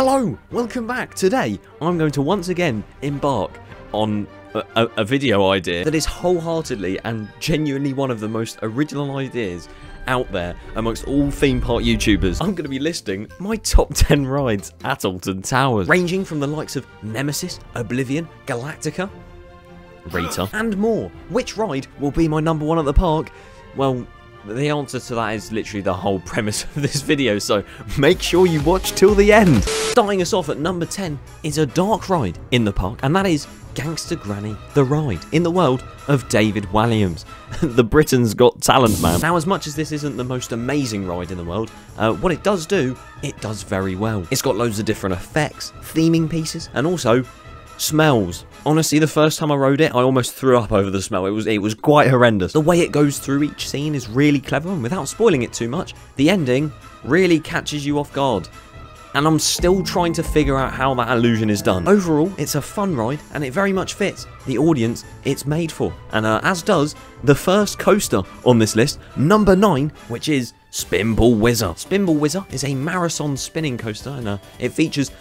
Hello, welcome back. Today, I'm going to once again embark on a video idea that is wholeheartedly and genuinely one of the most original ideas out there amongst all theme park YouTubers. I'm going to be listing my top 10 rides at Alton Towers, ranging from the likes of Nemesis, Oblivion, Galactica, Rita, and more. Which ride will be my number one at the park? Well, the answer to that is literally the whole premise of this video, so make sure you watch till the end. Starting us off at number 10 is a dark ride in the park, and that is Gangster Granny the Ride, in the world of David Walliams, the Britain's Got Talent man. Now, as much as this isn't the most amazing ride in the world, what it does do, it does very well. It's got loads of different effects, theming pieces, and also smells. Honestly, the first time I rode it, I almost threw up over the smell. It was quite horrendous. The way it goes through each scene is really clever, and without spoiling it too much, the ending really catches you off guard. And I'm still trying to figure out how that illusion is done. Overall, it's a fun ride, and it very much fits the audience it's made for. And as does the first coaster on this list, number 9, which is Spinball Whizzer. Spinball Whizzer is a marathon spinning coaster, and it features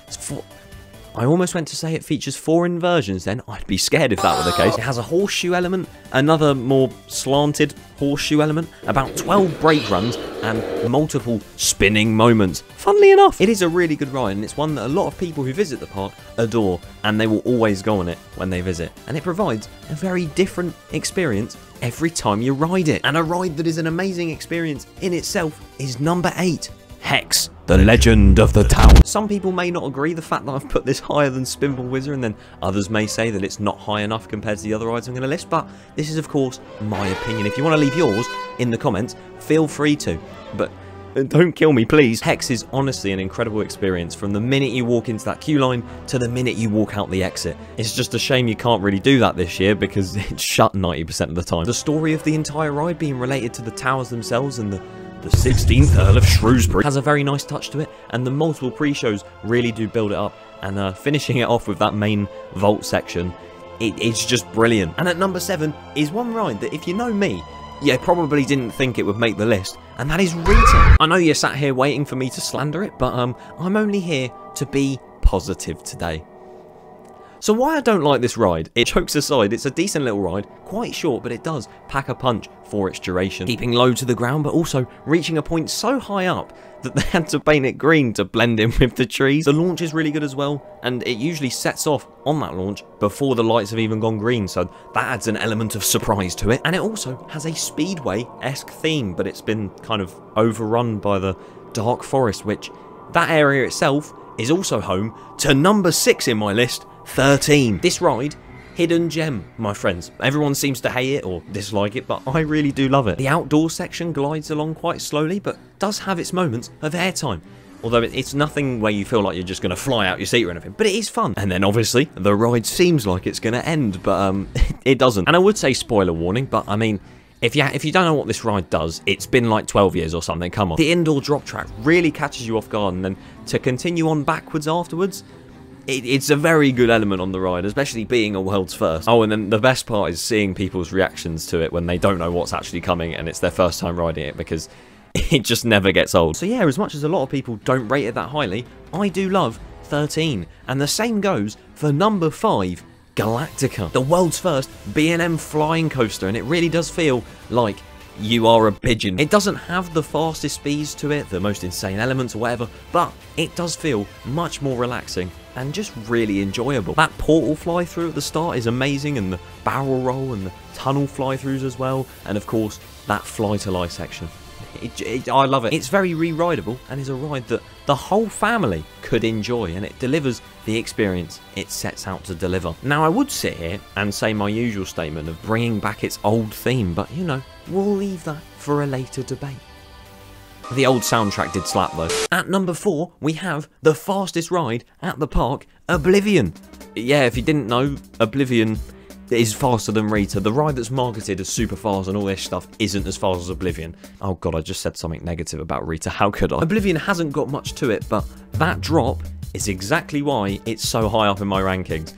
I almost went to say it features 4 inversions then. I'd be scared if that were the case. It has a horseshoe element, another more slanted horseshoe element, about 12 brake runs, and multiple spinning moments. Funnily enough, it is a really good ride, and it's one that a lot of people who visit the park adore, and they will always go on it when they visit. And it provides a very different experience every time you ride it. And a ride that is an amazing experience in itself is number 8. Hex, the Legend of the Tower. Some people may not agree the fact that I've put this higher than Spinball Whizzer, and then others may say that it's not high enough compared to the other rides I'm going to list, but this is of course my opinion. If you want to leave yours in the comments, feel free to, but don't kill me please. Hex is honestly an incredible experience from the minute you walk into that queue line to the minute you walk out the exit. It's just a shame you can't really do that this year because it's shut 90% of the time. The story of the entire ride being related to the towers themselves and the 16th Earl of Shrewsbury has a very nice touch to it, and the multiple pre-shows really do build it up, and finishing it off with that main vault section, it's just brilliant. And at number 7 is one ride that, if you know me, you probably didn't think it would make the list, and that is Rita. I know you're sat here waiting for me to slander it, but I'm only here to be positive today. So why I don't like this ride, jokes aside, it's a decent little ride, quite short, but it does pack a punch for its duration, keeping low to the ground, but also reaching a point so high up that they had to paint it green to blend in with the trees. The launch is really good as well, and it usually sets off on that launch before the lights have even gone green, so that adds an element of surprise to it. And it also has a Speedway-esque theme, but it's been kind of overrun by the dark forest, which that area itself is also home to number 6 in my list, 13. This ride, hidden gem, my friends. Everyone seems to hate it or dislike it, but I really do love it. The outdoor section glides along quite slowly, but does have its moments of airtime. Although it's nothing where you feel like you're just going to fly out your seat or anything, but it is fun. And then obviously, the ride seems like it's going to end, but it doesn't. And I would say spoiler warning, but I mean, if you don't know what this ride does, it's been like 12 years or something, come on. The indoor drop track really catches you off guard, and then to continue on backwards afterwards, it's a very good element on the ride, especially being a world's first. Oh, and then the best part is seeing people's reactions to it when they don't know what's actually coming and it's their first time riding it, because it just never gets old. So yeah, as much as a lot of people don't rate it that highly, I do love 13. And the same goes for number 5, Galactica, the world's first B&M flying coaster, and it really does feel like you are a pigeon. It doesn't have the fastest speeds to it, the most insane elements or whatever, but it does feel much more relaxing and just really enjoyable. That portal fly through at the start is amazing, and the barrel roll and the tunnel fly throughs as well, and of course that fly to life section. I love it. It's very re-rideable and is a ride that the whole family could enjoy, and it delivers the experience it sets out to deliver. Now, I would sit here and say my usual statement of bringing back its old theme, but you know, we'll leave that for a later debate. The old soundtrack did slap though. At number 4, we have the fastest ride at the park, Oblivion. Yeah, if you didn't know, Oblivion is faster than Rita. The ride that's marketed as super fast and all this stuff isn't as fast as Oblivion. Oh god, I just said something negative about Rita, how could I? Oblivion hasn't got much to it, but that drop is exactly why it's so high up in my rankings.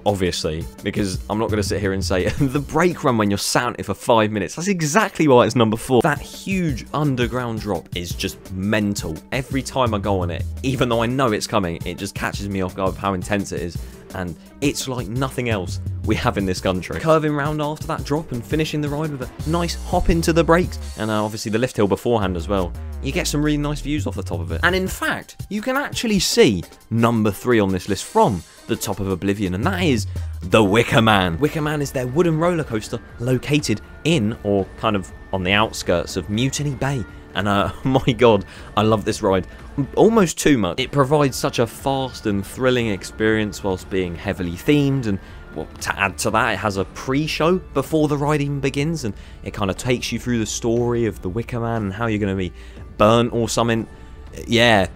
obviously, because I'm not going to sit here and say the brake run when you're sat on it for 5 minutes. That's exactly why it's number 4. That huge underground drop is just mental. Every time I go on it, even though I know it's coming, it just catches me off guard with how intense it is. And it's like nothing else we have in this country. Curving round after that drop and finishing the ride with a nice hop into the brakes. And obviously the lift hill beforehand as well. You get some really nice views off the top of it. And in fact, you can actually see number 3 on this list from the top of Oblivion, and that is the Wickerman. Wickerman is their wooden roller coaster located in, or kind of on the outskirts of, Mutiny Bay. And my god, I love this ride almost too much. It provides such a fast and thrilling experience whilst being heavily themed, and well, to add to that, it has a pre-show before the ride even begins, and it kind of takes you through the story of the Wickerman and how you're going to be burnt or something. Yeah,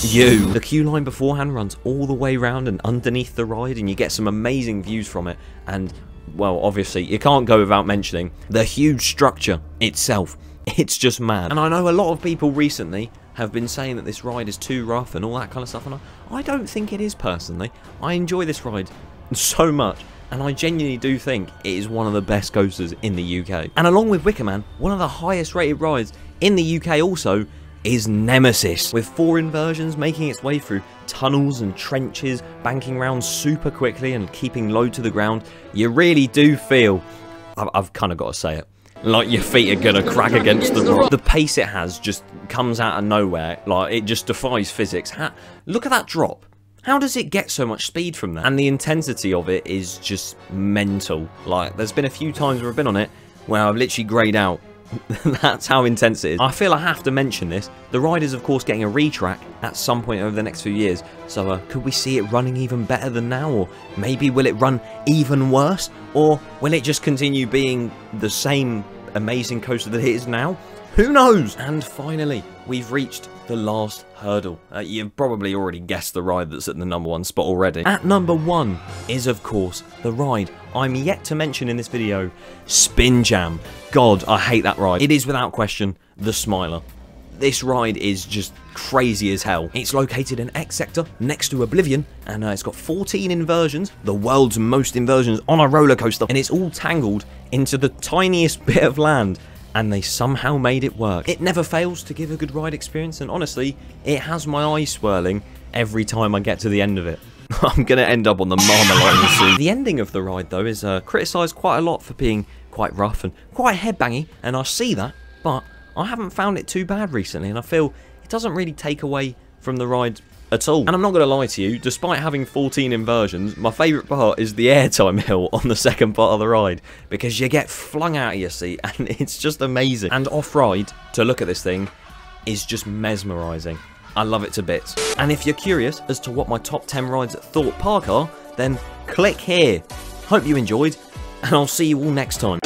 you. The queue line beforehand runs all the way around and underneath the ride, and you get some amazing views from it. And well, obviously you can't go without mentioning the huge structure itself. It's just mad. And I know a lot of people recently have been saying that this ride is too rough and all that kind of stuff, and I don't think it is personally. I enjoy this ride so much, and I genuinely do think it is one of the best coasters in the UK. And along with Wickerman, one of the highest rated rides in the UK also is Nemesis, with 4 inversions making its way through tunnels and trenches, banking round super quickly and keeping low to the ground. You really do feel, I've kind of got to say it, like your feet are gonna crack against the rock. The pace it has just comes out of nowhere, like it just defies physics. Look at that drop. How does it get so much speed from that? And the intensity of it is just mental. Like, there's been a few times where I've been on it where I've literally greyed out. That's how intense it is. I feel I have to mention this. The ride is of course getting a retrack at some point over the next few years, so could we see it running even better than now, or maybe will it run even worse, or will it just continue being the same amazing coaster that it is now? Who knows? And finally, we've reached the last hurdle. You've probably already guessed the ride that's at the number 1 spot already. At number 1 is of course the ride I'm yet to mention in this video, Spin Jam. God, I hate that ride. It is without question the Smiler. This ride is just crazy as hell. It's located in X Sector next to Oblivion, and it's got 14 inversions, the world's most inversions on a roller coaster, and it's all tangled into the tiniest bit of land, and they somehow made it work. It never fails to give a good ride experience, and honestly, it has my eyes swirling every time I get to the end of it. I'm going to end up on the Marmalade soon. The ending of the ride, though, is criticised quite a lot for being quite rough and quite headbangy, and I see that, but I haven't found it too bad recently, and I feel it doesn't really take away from the ride at all. And I'm not going to lie to you, despite having 14 inversions, my favourite part is the airtime hill on the second part of the ride, because you get flung out of your seat, and it's just amazing. And off-ride, to look at this thing, is just mesmerising. I love it to bits. And if you're curious as to what my top 10 rides at Thorpe Park are, then click here. Hope you enjoyed, and I'll see you all next time.